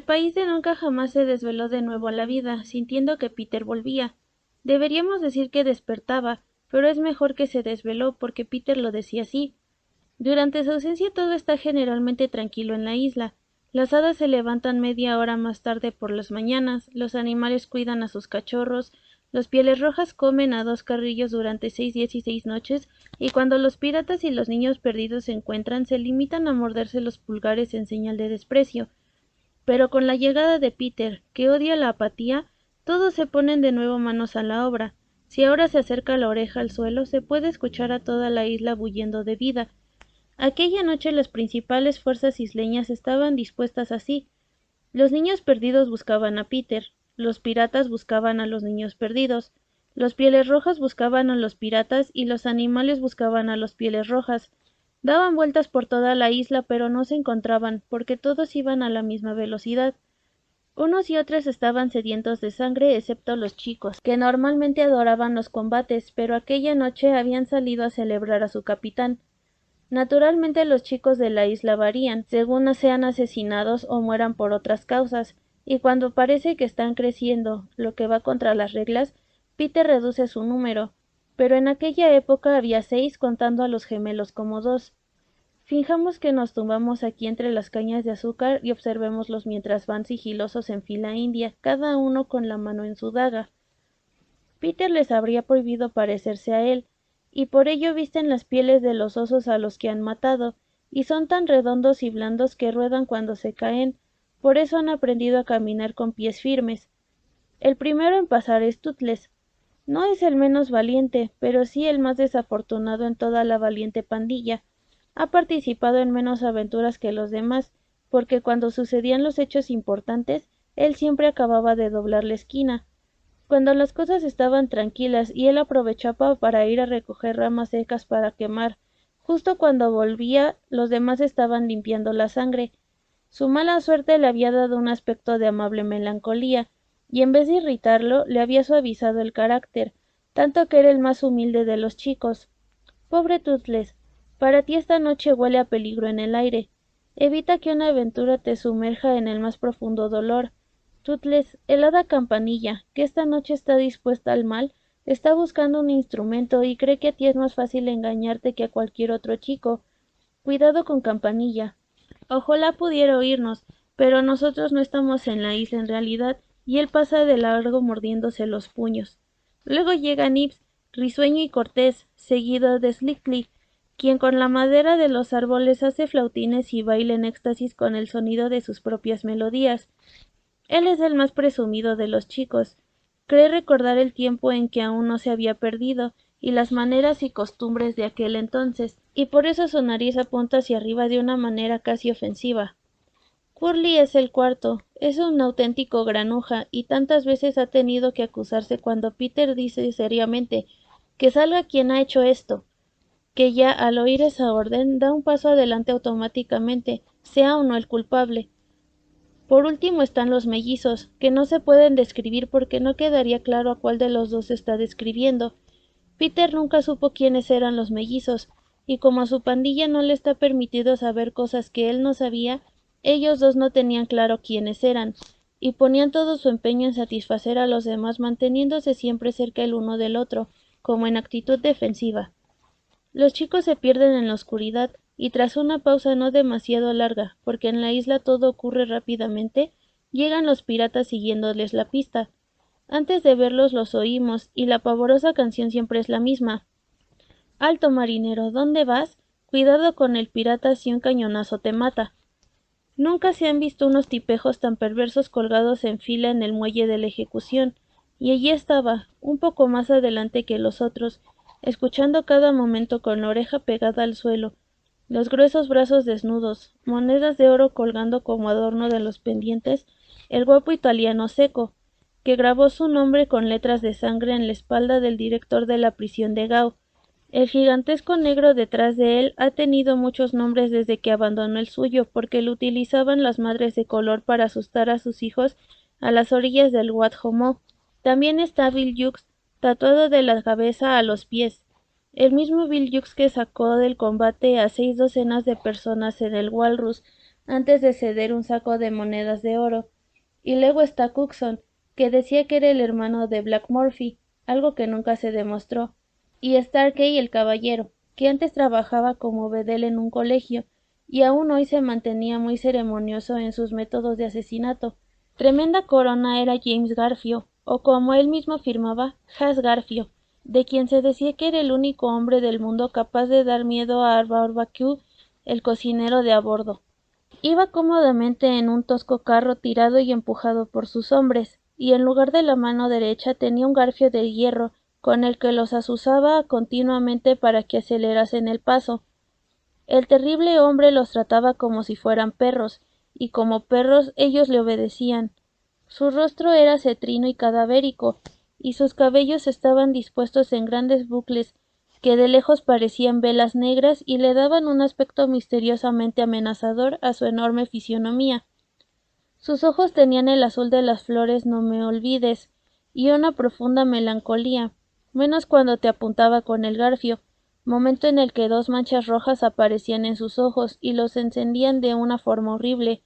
El país de nunca jamás se desveló de nuevo a la vida, sintiendo que Peter volvía. Deberíamos decir que despertaba, pero es mejor que se desveló porque Peter lo decía así. Durante su ausencia todo está generalmente tranquilo en la isla. Las hadas se levantan media hora más tarde por las mañanas, los animales cuidan a sus cachorros, los pieles rojas comen a 2 carrillos durante 6 días y 6 noches, y cuando los piratas y los niños perdidos se encuentran, se limitan a morderse los pulgares en señal de desprecio. Pero con la llegada de Peter, que odia la apatía, todos se ponen de nuevo manos a la obra. Si ahora se acerca la oreja al suelo, se puede escuchar a toda la isla bulliendo de vida. Aquella noche las principales fuerzas isleñas estaban dispuestas así. Los niños perdidos buscaban a Peter, los piratas buscaban a los niños perdidos, los pieles rojas buscaban a los piratas y los animales buscaban a los pieles rojas. Daban vueltas por toda la isla, pero no se encontraban, porque todos iban a la misma velocidad. Unos y otros estaban sedientos de sangre, excepto los chicos, que normalmente adoraban los combates, pero aquella noche habían salido a celebrar a su capitán. Naturalmente los chicos de la isla varían, según sean asesinados o mueran por otras causas, y cuando parece que están creciendo, lo que va contra las reglas, Peter reduce su número, pero en aquella época había 6 contando a los gemelos como 2. Fijamos que nos tumbamos aquí entre las cañas de azúcar y observémoslos mientras van sigilosos en fila india, cada uno con la mano en su daga. Peter les habría prohibido parecerse a él, y por ello visten las pieles de los osos a los que han matado, y son tan redondos y blandos que ruedan cuando se caen, por eso han aprendido a caminar con pies firmes. El primero en pasar es Toothless. No es el menos valiente, pero sí el más desafortunado en toda la valiente pandilla. Ha participado en menos aventuras que los demás, porque cuando sucedían los hechos importantes, él siempre acababa de doblar la esquina. Cuando las cosas estaban tranquilas y él aprovechaba para ir a recoger ramas secas para quemar, justo cuando volvía, los demás estaban limpiando la sangre. Su mala suerte le había dado un aspecto de amable melancolía, y en vez de irritarlo, le había suavizado el carácter, tanto que era el más humilde de los chicos. Pobre Toothless, para ti esta noche huele a peligro en el aire. Evita que una aventura te sumerja en el más profundo dolor. Toothless, el hada Campanilla, que esta noche está dispuesta al mal, está buscando un instrumento y cree que a ti es más fácil engañarte que a cualquier otro chico. Cuidado con Campanilla. Ojalá pudiera oírnos, pero nosotros no estamos en la isla en realidad, y él pasa de largo mordiéndose los puños. Luego llega Nips, risueño y cortés, seguido de Slickly, quien con la madera de los árboles hace flautines y baila en éxtasis con el sonido de sus propias melodías. Él es el más presumido de los chicos. Cree recordar el tiempo en que aún no se había perdido, y las maneras y costumbres de aquel entonces, y por eso su nariz apunta hacia arriba de una manera casi ofensiva. Curly es el cuarto, es un auténtico granuja, y tantas veces ha tenido que acusarse cuando Peter dice seriamente que salga quien ha hecho esto, que ya al oír esa orden da un paso adelante automáticamente, sea o no el culpable. Por último están los mellizos, que no se pueden describir porque no quedaría claro a cuál de los dos se está describiendo. Peter nunca supo quiénes eran los mellizos, y como a su pandilla no le está permitido saber cosas que él no sabía, ellos dos no tenían claro quiénes eran, y ponían todo su empeño en satisfacer a los demás manteniéndose siempre cerca el uno del otro, como en actitud defensiva. Los chicos se pierden en la oscuridad, y tras una pausa no demasiado larga, porque en la isla todo ocurre rápidamente, llegan los piratas siguiéndoles la pista. Antes de verlos los oímos, y la pavorosa canción siempre es la misma. Alto, marinero, ¿dónde vas? Cuidado con el pirata si un cañonazo te mata. Nunca se han visto unos tipejos tan perversos colgados en fila en el muelle de la ejecución, y allí estaba, un poco más adelante que los otros, escuchando cada momento con la oreja pegada al suelo, los gruesos brazos desnudos, monedas de oro colgando como adorno de los pendientes, el guapo italiano seco, que grabó su nombre con letras de sangre en la espalda del director de la prisión de Gao. El gigantesco negro detrás de él ha tenido muchos nombres desde que abandonó el suyo, porque lo utilizaban las madres de color para asustar a sus hijos a las orillas del Wat Homo. También está Bill Jukes, tatuado de la cabeza a los pies. El mismo Bill Jukes que sacó del combate a 6 docenas de personas en el Walrus, antes de ceder un saco de monedas de oro. Y luego está Cookson, que decía que era el hermano de Black Murphy, algo que nunca se demostró, y Starkey el caballero, que antes trabajaba como bedel en un colegio, y aún hoy se mantenía muy ceremonioso en sus métodos de asesinato. Tremenda corona era James Garfio, o como él mismo afirmaba, Has Garfio, de quien se decía que era el único hombre del mundo capaz de dar miedo a Barbecue, el cocinero de a bordo. Iba cómodamente en un tosco carro tirado y empujado por sus hombres, y en lugar de la mano derecha tenía un garfio de hierro, con el que los azuzaba continuamente para que acelerasen el paso. El terrible hombre los trataba como si fueran perros, y como perros ellos le obedecían. Su rostro era cetrino y cadavérico, y sus cabellos estaban dispuestos en grandes bucles que de lejos parecían velas negras y le daban un aspecto misteriosamente amenazador a su enorme fisonomía. Sus ojos tenían el azul de las flores no me olvides y una profunda melancolía, menos cuando te apuntaba con el garfio, momento en el que dos manchas rojas aparecían en sus ojos y los encendían de una forma horrible.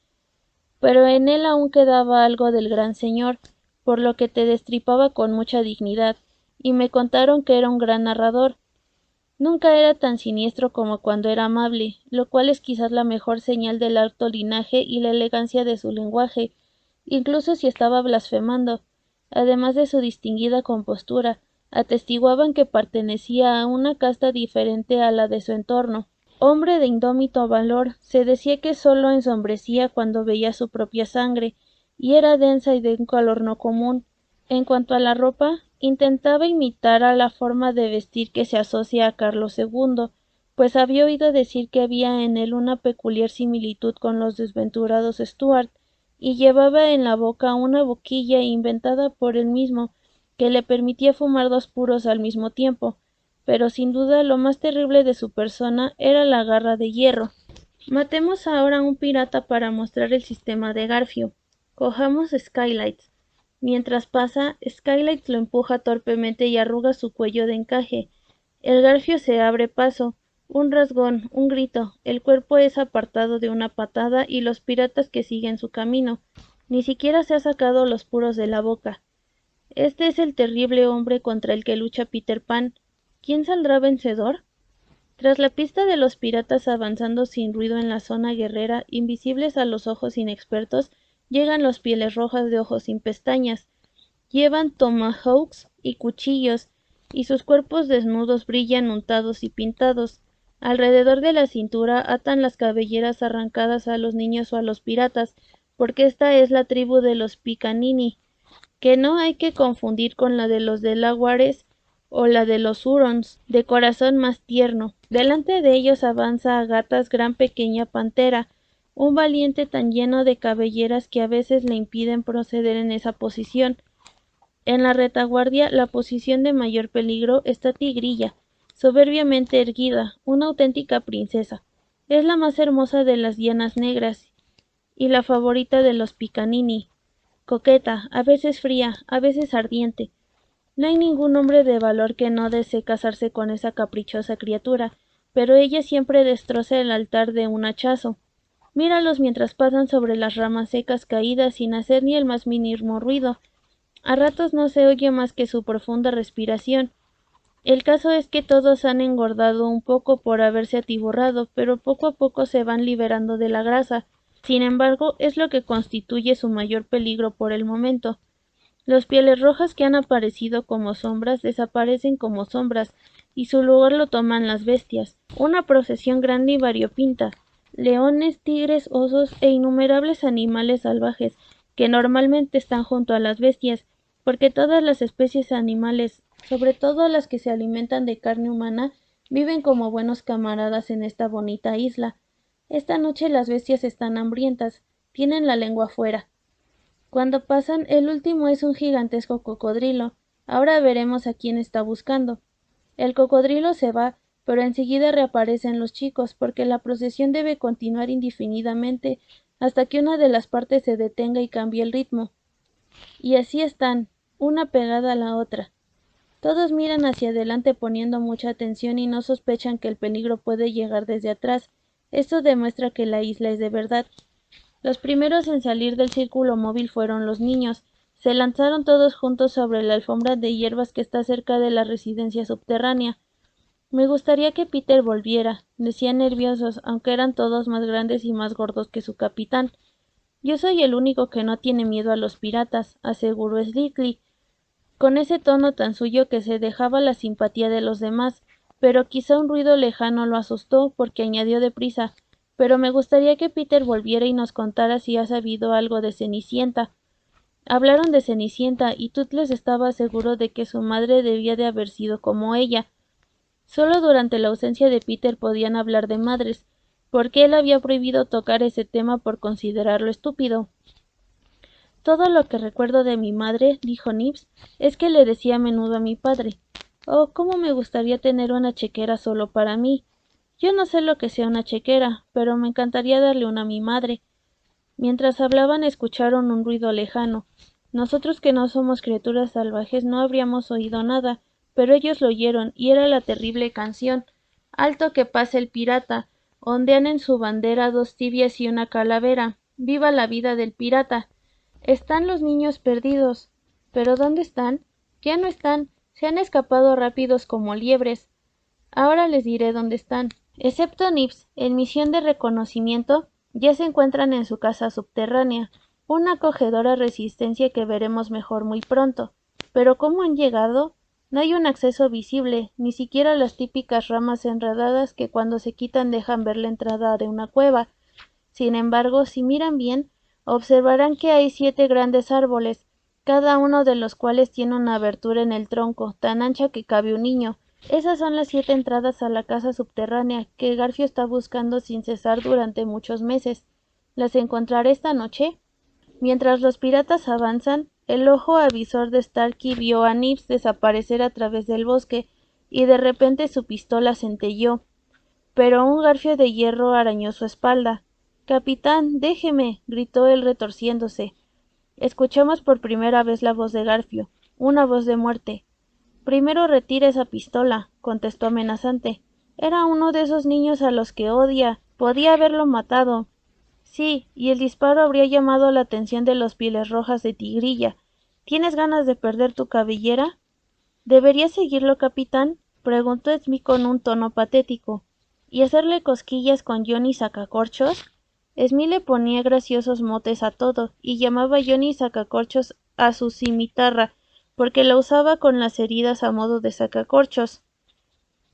Pero en él aún quedaba algo del gran señor, por lo que te destripaba con mucha dignidad, y me contaron que era un gran narrador. Nunca era tan siniestro como cuando era amable, lo cual es quizás la mejor señal del alto linaje y la elegancia de su lenguaje, incluso si estaba blasfemando, además de su distinguida compostura, atestiguaban que pertenecía a una casta diferente a la de su entorno. Hombre de indómito valor, se decía que sólo ensombrecía cuando veía su propia sangre, y era densa y de un color no común. En cuanto a la ropa, intentaba imitar a la forma de vestir que se asocia a Carlos II, pues había oído decir que había en él una peculiar similitud con los desventurados Stuart, y llevaba en la boca una boquilla inventada por él mismo, que le permitía fumar dos puros al mismo tiempo, pero sin duda lo más terrible de su persona era la garra de hierro. Matemos ahora a un pirata para mostrar el sistema de Garfio. Cojamos Skylights. Mientras pasa, Skylights lo empuja torpemente y arruga su cuello de encaje. El garfio se abre paso. Un rasgón, un grito, el cuerpo es apartado de una patada y los piratas que siguen su camino. Ni siquiera se ha sacado los puros de la boca. Este es el terrible hombre contra el que lucha Peter Pan. ¿Quién saldrá vencedor? Tras la pista de los piratas avanzando sin ruido en la zona guerrera, invisibles a los ojos inexpertos, llegan los pieles rojas de ojos sin pestañas. Llevan tomahawks y cuchillos, y sus cuerpos desnudos brillan untados y pintados. Alrededor de la cintura atan las cabelleras arrancadas a los niños o a los piratas, porque esta es la tribu de los Picanini, que no hay que confundir con la de los Delawares o la de los Hurons, de corazón más tierno. Delante de ellos avanza a gatas gran pequeña pantera, un valiente tan lleno de cabelleras que a veces le impiden proceder en esa posición. En la retaguardia, la posición de mayor peligro, está Tigrilla, soberbiamente erguida, una auténtica princesa. Es la más hermosa de las dianas negras y la favorita de los Picanini. Coqueta, a veces fría, a veces ardiente. No hay ningún hombre de valor que no desee casarse con esa caprichosa criatura, pero ella siempre destroza el altar de un hachazo. Míralos mientras pasan sobre las ramas secas caídas sin hacer ni el más mínimo ruido. A ratos no se oye más que su profunda respiración. El caso es que todos han engordado un poco por haberse atiborrado, pero poco a poco se van liberando de la grasa. Sin embargo, es lo que constituye su mayor peligro por el momento. Los pieles rojas que han aparecido como sombras desaparecen como sombras, y su lugar lo toman las bestias. Una procesión grande y variopinta. Leones, tigres, osos e innumerables animales salvajes, que normalmente están junto a las bestias, porque todas las especies animales, sobre todo las que se alimentan de carne humana, viven como buenos camaradas en esta bonita isla. Esta noche las bestias están hambrientas, tienen la lengua fuera. Cuando pasan, el último es un gigantesco cocodrilo. Ahora veremos a quién está buscando. El cocodrilo se va, pero enseguida reaparecen los chicos, porque la procesión debe continuar indefinidamente hasta que una de las partes se detenga y cambie el ritmo. Y así están, una pegada a la otra. Todos miran hacia adelante poniendo mucha atención y no sospechan que el peligro puede llegar desde atrás. Esto demuestra que la isla es de verdad. Los primeros en salir del círculo móvil fueron los niños. Se lanzaron todos juntos sobre la alfombra de hierbas que está cerca de la residencia subterránea. Me gustaría que Peter volviera, decían nerviosos, aunque eran todos más grandes y más gordos que su capitán. Yo soy el único que no tiene miedo a los piratas, aseguró Slickly, con ese tono tan suyo que se dejaba la simpatía de los demás, pero quizá un ruido lejano lo asustó porque añadió deprisa, pero me gustaría que Peter volviera y nos contara si ha sabido algo de Cenicienta. Hablaron de Cenicienta y Tootles estaba seguro de que su madre debía de haber sido como ella. Solo durante la ausencia de Peter podían hablar de madres, porque él había prohibido tocar ese tema por considerarlo estúpido. Todo lo que recuerdo de mi madre, dijo Nibs, es que le decía a menudo a mi padre, «Oh, cómo me gustaría tener una chequera solo para mí. Yo no sé lo que sea una chequera, pero me encantaría darle una a mi madre». Mientras hablaban escucharon un ruido lejano. Nosotros que no somos criaturas salvajes no habríamos oído nada, pero ellos lo oyeron, y era la terrible canción. «Alto que pase el pirata, ondean en su bandera dos tibias y una calavera. ¡Viva la vida del pirata!». Están los niños perdidos. ¿Pero dónde están? Ya no están. Se han escapado rápidos como liebres. Ahora les diré dónde están. Excepto Nibs, en misión de reconocimiento, ya se encuentran en su casa subterránea, una acogedora resistencia que veremos mejor muy pronto. ¿Pero cómo han llegado? No hay un acceso visible, ni siquiera las típicas ramas enredadas que cuando se quitan dejan ver la entrada de una cueva. Sin embargo, si miran bien, observarán que hay 7 grandes árboles, cada uno de los cuales tiene una abertura en el tronco, tan ancha que cabe un niño. Esas son las 7 entradas a la casa subterránea que Garfio está buscando sin cesar durante muchos meses. ¿Las encontrará esta noche? Mientras los piratas avanzan, el ojo avisor de Starkey vio a Nibs desaparecer a través del bosque, y de repente su pistola centelleó. Pero un garfio de hierro arañó su espalda. «Capitán, déjeme», gritó él retorciéndose. Escuchamos por primera vez la voz de Garfio, una voz de muerte. «Primero retire esa pistola», contestó amenazante. «Era uno de esos niños a los que odia. Podía haberlo matado». «Sí, y el disparo habría llamado la atención de los Pieles Rojas de Tigrilla. ¿Tienes ganas de perder tu cabellera?» «¿Debería seguirlo, capitán?», preguntó Smith con un tono patético. «¿Y hacerle cosquillas con Johnny Sacacorchos?» Smith le ponía graciosos motes a todo, y llamaba Johnny Sacacorchos a su cimitarra, porque la usaba con las heridas a modo de sacacorchos.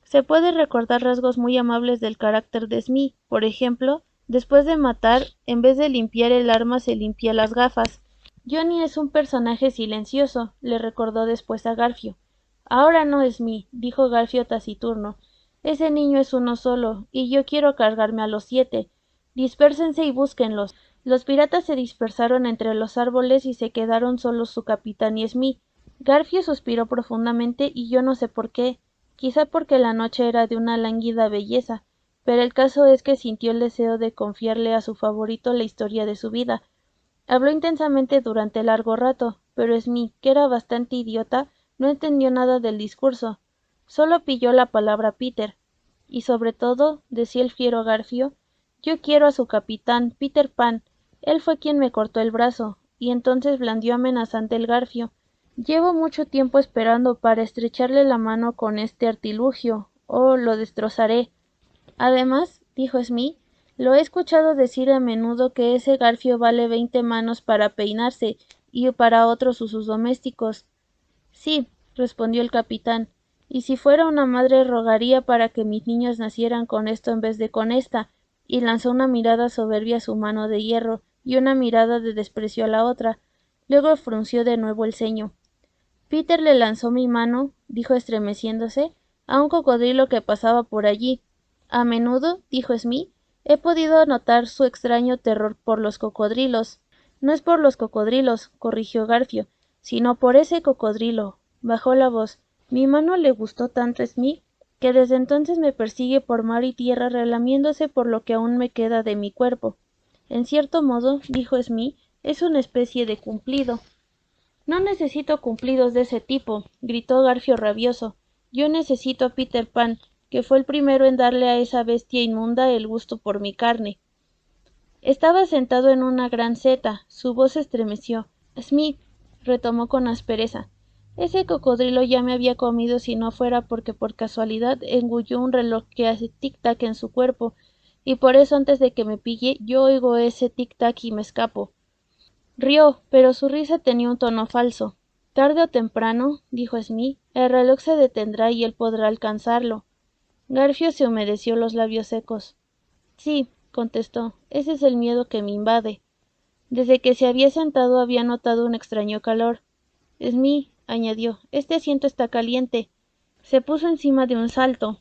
Se puede recordar rasgos muy amables del carácter de Smith, por ejemplo, después de matar, en vez de limpiar el arma se limpia las gafas. «Johnny es un personaje silencioso», le recordó después a Garfio. «Ahora no, Smith», dijo Garfio taciturno. «Ese niño es uno solo, y yo quiero cargarme a los 7. Dispérsense y búsquenlos». Los piratas se dispersaron entre los árboles y se quedaron solos su capitán y Smith. Garfio suspiró profundamente y yo no sé por qué, quizá porque la noche era de una lánguida belleza, pero el caso es que sintió el deseo de confiarle a su favorito la historia de su vida. Habló intensamente durante largo rato, pero Smith, que era bastante idiota, no entendió nada del discurso. Solo pilló la palabra Peter. Y sobre todo, decía el fiero Garfio, «yo quiero a su capitán, Peter Pan. Él fue quien me cortó el brazo». Y entonces blandió amenazante el Garfio. «Llevo mucho tiempo esperando para estrecharle la mano con este artilugio. Oh, lo destrozaré». «Además», dijo Smith, «lo he escuchado decir a menudo que ese Garfio vale 20 manos para peinarse y para otros usos domésticos». «Sí», respondió el capitán, «y si fuera una madre rogaría para que mis niños nacieran con esto en vez de con esta», y lanzó una mirada soberbia a su mano de hierro y una mirada de desprecio a la otra. Luego frunció de nuevo el ceño. «Peter le lanzó mi mano», dijo estremeciéndose, «a un cocodrilo que pasaba por allí». «A menudo», dijo Smith, «he podido notar su extraño terror por los cocodrilos». «No es por los cocodrilos», corrigió Garfio, «sino por ese cocodrilo». Bajó la voz. «Mi mano le gustó tanto a Smith que desde entonces me persigue por mar y tierra relamiéndose por lo que aún me queda de mi cuerpo». «En cierto modo», dijo Smith, «es una especie de cumplido». «No necesito cumplidos de ese tipo», gritó Garfio rabioso. «Yo necesito a Peter Pan, que fue el primero en darle a esa bestia inmunda el gusto por mi carne». Estaba sentado en una gran seta. Su voz se estremeció. Smith, retomó con aspereza. Ese cocodrilo ya me había comido si no fuera porque por casualidad engulló un reloj que hace tic-tac en su cuerpo, y por eso antes de que me pille yo oigo ese tic-tac y me escapo. Rió, pero su risa tenía un tono falso. Tarde o temprano, dijo Smith, el reloj se detendrá y él podrá alcanzarlo. Garfio se humedeció los labios secos. Sí, contestó, ese es el miedo que me invade. Desde que se había sentado había notado un extraño calor. Smith, añadió, este asiento está caliente. Se puso encima de un salto.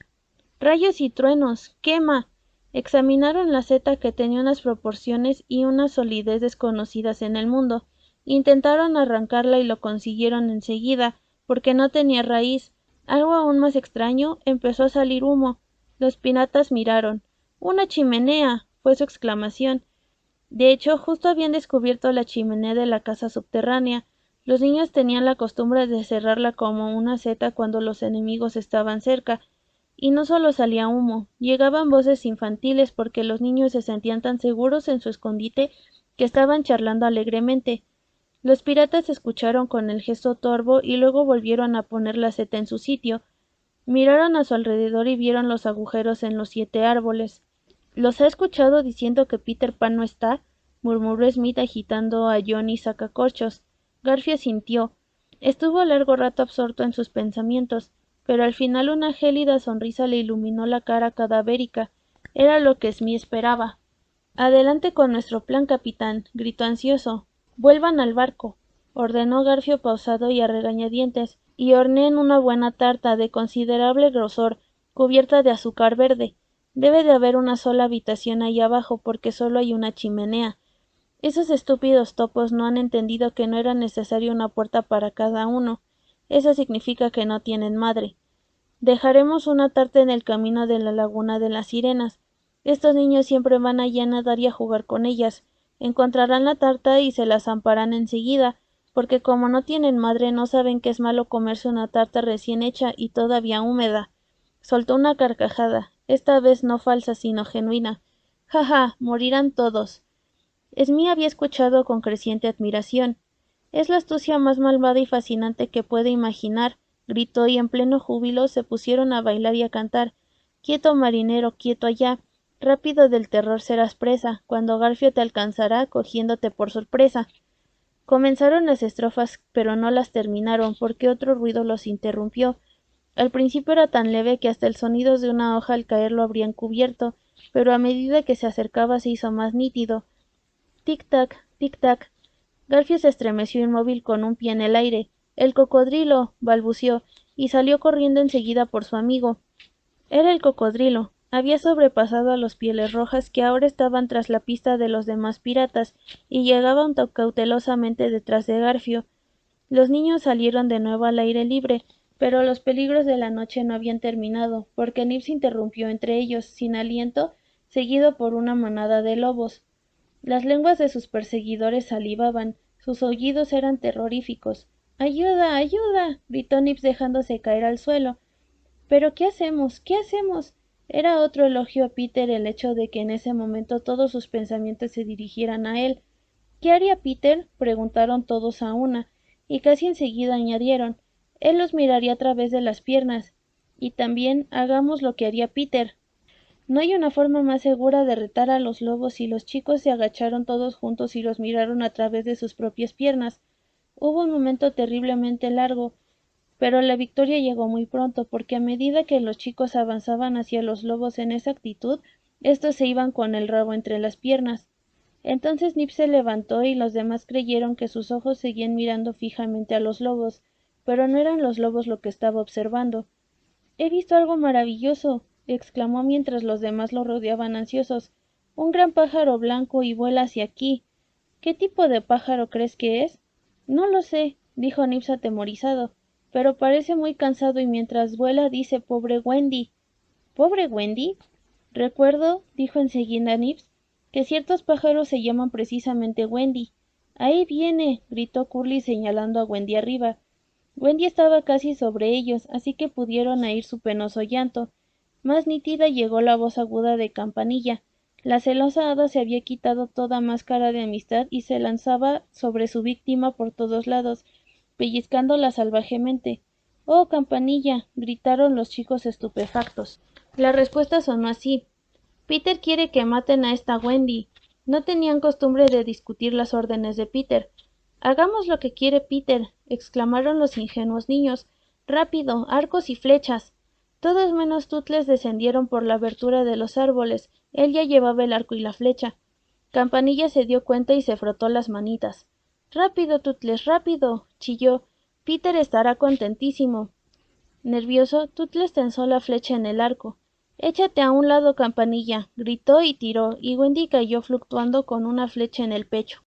Rayos y truenos. Quema. Examinaron la seta que tenía unas proporciones y una solidez desconocidas en el mundo. Intentaron arrancarla y lo consiguieron enseguida, porque no tenía raíz. Algo aún más extraño, empezó a salir humo. Los piratas miraron. ¡Una chimenea! Fue su exclamación. De hecho, justo habían descubierto la chimenea de la casa subterránea. Los niños tenían la costumbre de cerrarla como una seta cuando los enemigos estaban cerca, y no solo salía humo, llegaban voces infantiles porque los niños se sentían tan seguros en su escondite que estaban charlando alegremente. Los piratas escucharon con el gesto torvo y luego volvieron a poner la seta en su sitio. Miraron a su alrededor y vieron los agujeros en los 7 árboles. ¿Los ha escuchado diciendo que Peter Pan no está? Murmuró Smith agitando a Johnny sacacorchos. Garfio sintió. Estuvo largo rato absorto en sus pensamientos, pero al final una gélida sonrisa le iluminó la cara cadavérica. Era lo que Smith esperaba. Adelante con nuestro plan, capitán, gritó ansioso. Vuelvan al barco, ordenó Garfio pausado y a regañadientes, y horneen una buena tarta de considerable grosor, cubierta de azúcar verde. Debe de haber una sola habitación ahí abajo porque solo hay una chimenea. Esos estúpidos topos no han entendido que no era necesaria una puerta para cada uno. Eso significa que no tienen madre. Dejaremos una tarta en el camino de la laguna de las sirenas. Estos niños siempre van allí a nadar y a jugar con ellas. Encontrarán la tarta y se la zamparán enseguida, porque como no tienen madre no saben que es malo comerse una tarta recién hecha y todavía húmeda. Soltó una carcajada, esta vez no falsa sino genuina. Ja, ja, morirán todos. Smith había escuchado con creciente admiración. Es la astucia más malvada y fascinante que puede imaginar, gritó y en pleno júbilo se pusieron a bailar y a cantar. Quieto, marinero, quieto allá. Rápido del terror serás presa, cuando Garfio te alcanzará cogiéndote por sorpresa. Comenzaron las estrofas, pero no las terminaron, porque otro ruido los interrumpió. Al principio era tan leve que hasta el sonido de una hoja al caer lo habrían cubierto, pero a medida que se acercaba se hizo más nítido. Tic-tac, tic-tac. Garfio se estremeció inmóvil con un pie en el aire. ¡El cocodrilo! Balbuceó, y salió corriendo enseguida por su amigo. Era el cocodrilo. Había sobrepasado a los Pieles Rojas que ahora estaban tras la pista de los demás piratas, y llegaban cautelosamente detrás de Garfio. Los niños salieron de nuevo al aire libre, pero los peligros de la noche no habían terminado, porque Nip se interrumpió entre ellos, sin aliento, seguido por una manada de lobos. Las lenguas de sus perseguidores salivaban, sus aullidos eran terroríficos. ¡Ayuda! ¡Ayuda! Gritó Nips dejándose caer al suelo. ¿Pero qué hacemos? ¿Qué hacemos? Era otro elogio a Peter el hecho de que en ese momento todos sus pensamientos se dirigieran a él. ¿Qué haría Peter? Preguntaron todos a una, y casi enseguida añadieron, él los miraría a través de las piernas. Y también hagamos lo que haría Peter. No hay una forma más segura de retar a los lobos y los chicos se agacharon todos juntos y los miraron a través de sus propias piernas. Hubo un momento terriblemente largo, pero la victoria llegó muy pronto, porque a medida que los chicos avanzaban hacia los lobos en esa actitud, estos se iban con el rabo entre las piernas. Entonces Nip se levantó y los demás creyeron que sus ojos seguían mirando fijamente a los lobos, pero no eran los lobos lo que estaba observando. He visto algo maravilloso, exclamó mientras los demás lo rodeaban ansiosos. Un gran pájaro blanco y vuela hacia aquí. ¿Qué tipo de pájaro crees que es? No lo sé, dijo Nips atemorizado, pero parece muy cansado y mientras vuela dice pobre Wendy. ¿Pobre Wendy? Recuerdo, dijo enseguida Nips, que ciertos pájaros se llaman precisamente Wendy. Ahí viene, gritó Curly señalando a Wendy arriba. Wendy estaba casi sobre ellos, así que pudieron oír su penoso llanto. Más nítida llegó la voz aguda de Campanilla. La celosa hada se había quitado toda máscara de amistad y se lanzaba sobre su víctima por todos lados, pellizcándola salvajemente. —¡Oh, Campanilla! —gritaron los chicos estupefactos. La respuesta sonó así: —Peter quiere que maten a esta Wendy. No tenían costumbre de discutir las órdenes de Peter. —Hagamos lo que quiere Peter —exclamaron los ingenuos niños—. —¡Rápido! ¡Arcos y flechas! Todos menos Tootles descendieron por la abertura de los árboles. Él ya llevaba el arco y la flecha. Campanilla se dio cuenta y se frotó las manitas. —¡Rápido, Tootles, rápido! —chilló—. Peter estará contentísimo. Nervioso, Tootles tensó la flecha en el arco. —Échate a un lado, Campanilla —gritó y tiró, y Wendy cayó fluctuando con una flecha en el pecho.